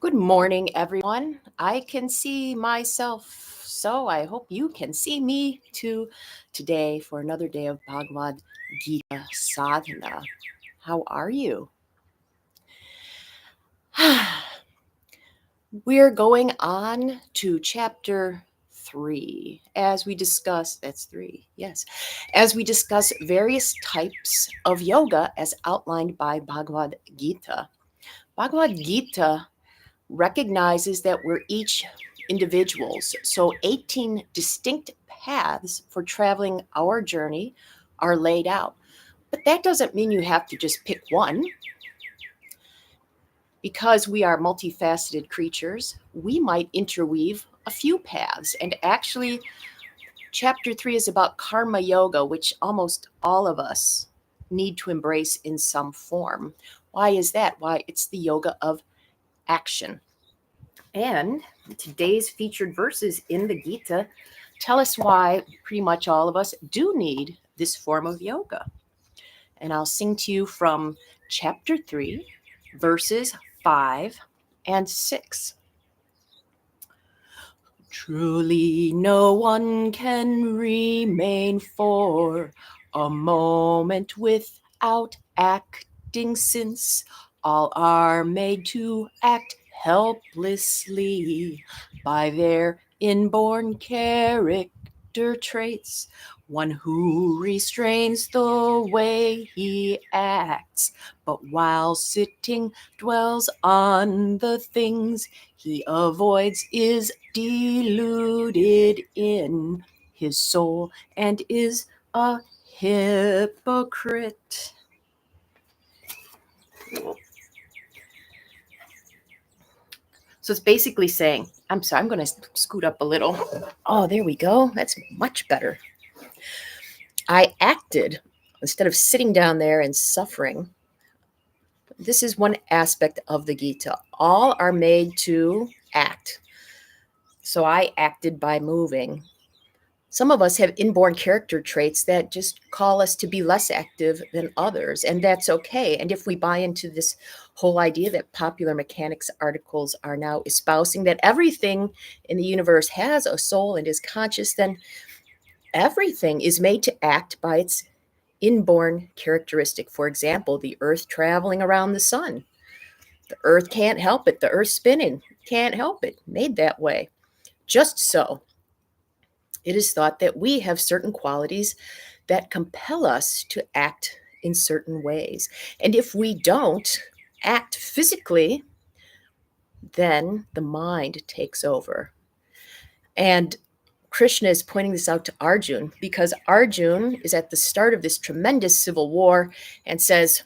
Good morning, everyone. I can see myself, so I hope you can see me too today for another day of Bhagavad Gita Sadhana. How are you? We're going on to chapter 3 as we discuss, as we discuss various types of yoga as outlined by Bhagavad Gita. Bhagavad Gita recognizes that we're each individuals. So 18 distinct paths for traveling our journey are laid out. But that doesn't mean you have to just pick one. Because we are multifaceted creatures, we might interweave a few paths. And actually, chapter 3 is about karma yoga, which almost all of us need to embrace in some form. Why is that? Why, it's the yoga of action. And today's featured verses in the Gita tell us why pretty much all of us do need this form of yoga. And I'll sing to you from chapter 3, verses 5 and 6. Truly no one can remain for a moment without acting, since all are made to act helplessly by their inborn character traits. One who restrains the way he acts, but while sitting dwells on the things he avoids, is deluded in his soul and is a hypocrite. So it's basically saying, I'm sorry, I'm going to scoot up a little. Oh, there we go. That's much better. I acted instead of sitting down there and suffering. This is one aspect of the Gita. All are made to act. So I acted by moving. Some of us have inborn character traits that just call us to be less active than others, and that's okay. And if we buy into this whole idea that popular mechanics articles are now espousing, that everything in the universe has a soul and is conscious, then everything is made to act by its inborn characteristic. For example, the earth traveling around the sun. The earth can't help it. The earth spinning can't help it. Made that way. Just so, it is thought that we have certain qualities that compel us to act in certain ways. And if we don't act physically, then the mind takes over. And Krishna is pointing this out to Arjun because Arjun is at the start of this tremendous civil war and says,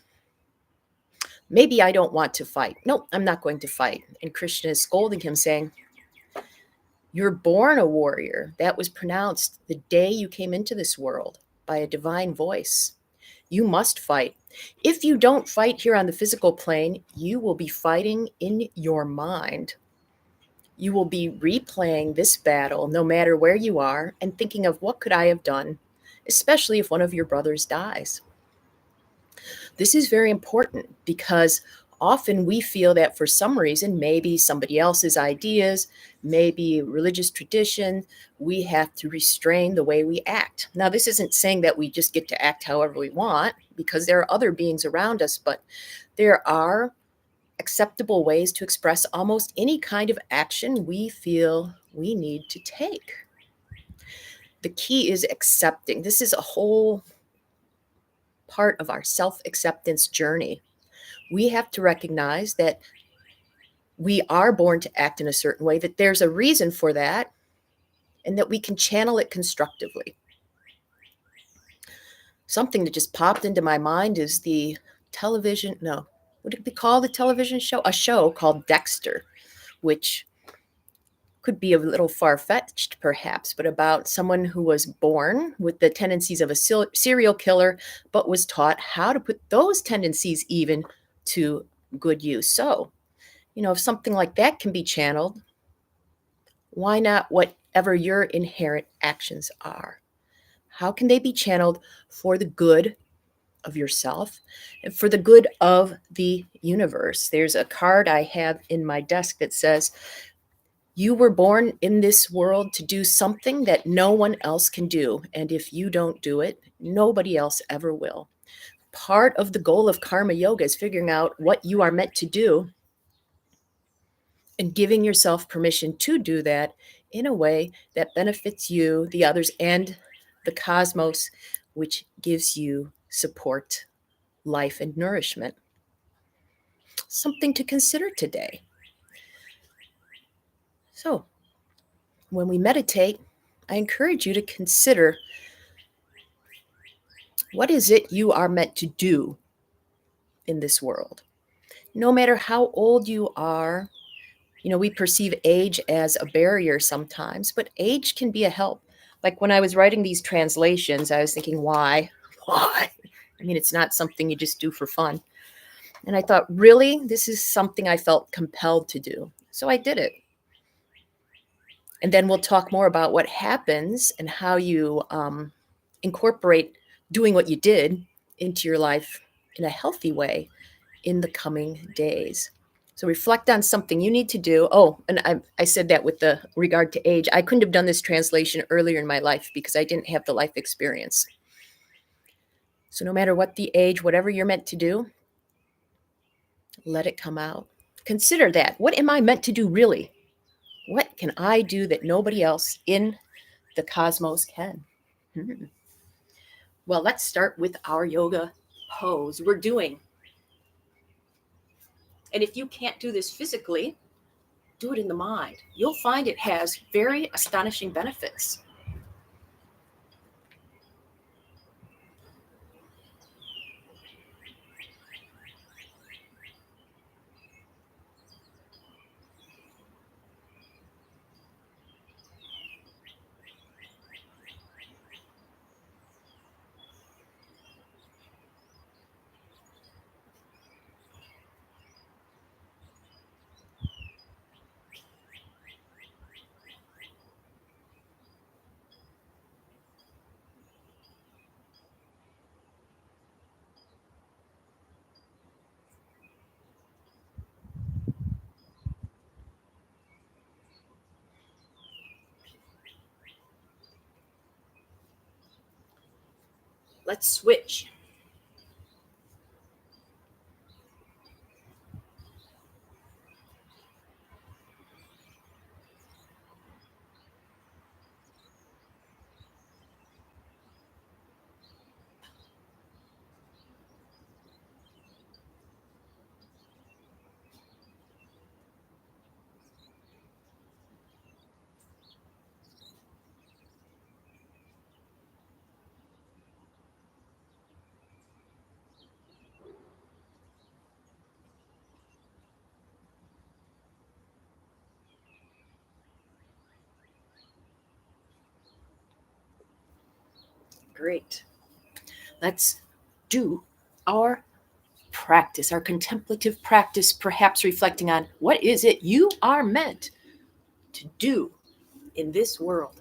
maybe I don't want to fight. No, I'm not going to fight. And Krishna is scolding him, saying, you're born a warrior. That was pronounced the day you came into this world by a divine voice. You must fight. If you don't fight here on the physical plane, you will be fighting in your mind. You will be replaying this battle no matter where you are and thinking of what could I have done, especially if one of your brothers dies. This is very important because often we feel that for some reason, maybe somebody else's ideas, maybe religious tradition, we have to restrain the way we act. Now, this isn't saying that we just get to act however we want, because there are other beings around us, but there are acceptable ways to express almost any kind of action we feel we need to take. The key is accepting. This is a whole part of our self-acceptance journey. We have to recognize that we are born to act in a certain way, that there's a reason for that, and that we can channel it constructively. Something that just popped into my mind is the television, no, would it be called a television show? A show called Dexter, which could be a little far-fetched perhaps, but about someone who was born with the tendencies of a serial killer, but was taught how to put those tendencies even to good use. So, if something like that can be channeled, why not whatever your inherent actions are? How can they be channeled for the good of yourself and for the good of the universe? There's a card I have in my desk that says, you were born in this world to do something that no one else can do. And if you don't do it, nobody else ever will. Part of the goal of karma yoga is figuring out what you are meant to do and giving yourself permission to do that in a way that benefits you, the others, and the cosmos, which gives you support, life, and nourishment. Something to consider today. So, when we meditate, I encourage you to consider, what is it you are meant to do in this world? No matter how old you are, we perceive age as a barrier sometimes, but age can be a help. Like when I was writing these translations, I was thinking, why? Why? I mean, it's not something you just do for fun. And I thought, really? This is something I felt compelled to do. So I did it. And then we'll talk more about what happens and how you incorporate doing what you did into your life in a healthy way in the coming days. So reflect on something you need to do. Oh, and I said that with the regard to age. I couldn't have done this translation earlier in my life because I didn't have the life experience. So no matter what the age, whatever you're meant to do, let it come out. Consider that. What am I meant to do really? What can I do that nobody else in the cosmos can? Well, let's start with our yoga pose we're doing. And if you can't do this physically, do it in the mind. You'll find it has very astonishing benefits. Let's switch. Great. Let's do our practice, our contemplative practice, perhaps reflecting on what is it you are meant to do in this world.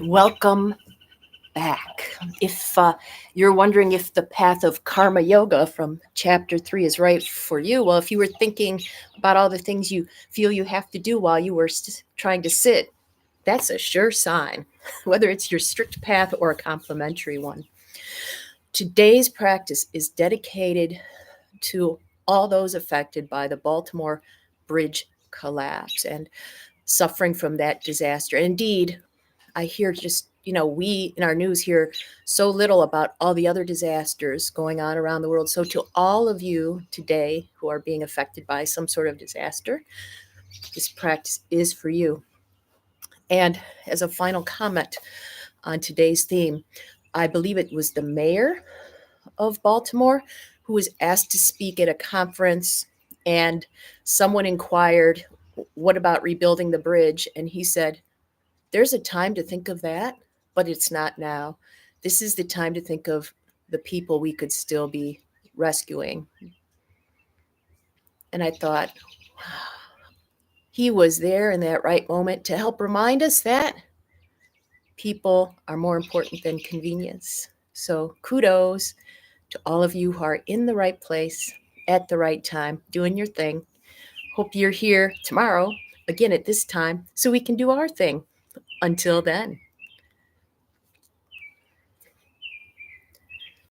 Welcome back. If you're wondering if the path of karma yoga from chapter 3 is right for you, well, if you were thinking about all the things you feel you have to do while you were trying to sit, that's a sure sign, whether it's your strict path or a complementary one. Today's practice is dedicated to all those affected by the Baltimore bridge collapse and suffering from that disaster. Indeed, I hear just, we in our news hear so little about all the other disasters going on around the world. So, to all of you today who are being affected by some sort of disaster, this practice is for you. And as a final comment on today's theme, I believe it was the mayor of Baltimore who was asked to speak at a conference, and someone inquired, "What about rebuilding the bridge?" And he said, "There's a time to think of that, but it's not now. This is the time to think of the people we could still be rescuing." And I thought, he was there in that right moment to help remind us that people are more important than convenience. So kudos to all of you who are in the right place at the right time, doing your thing. Hope you're here tomorrow, again at this time, so we can do our thing. Until then.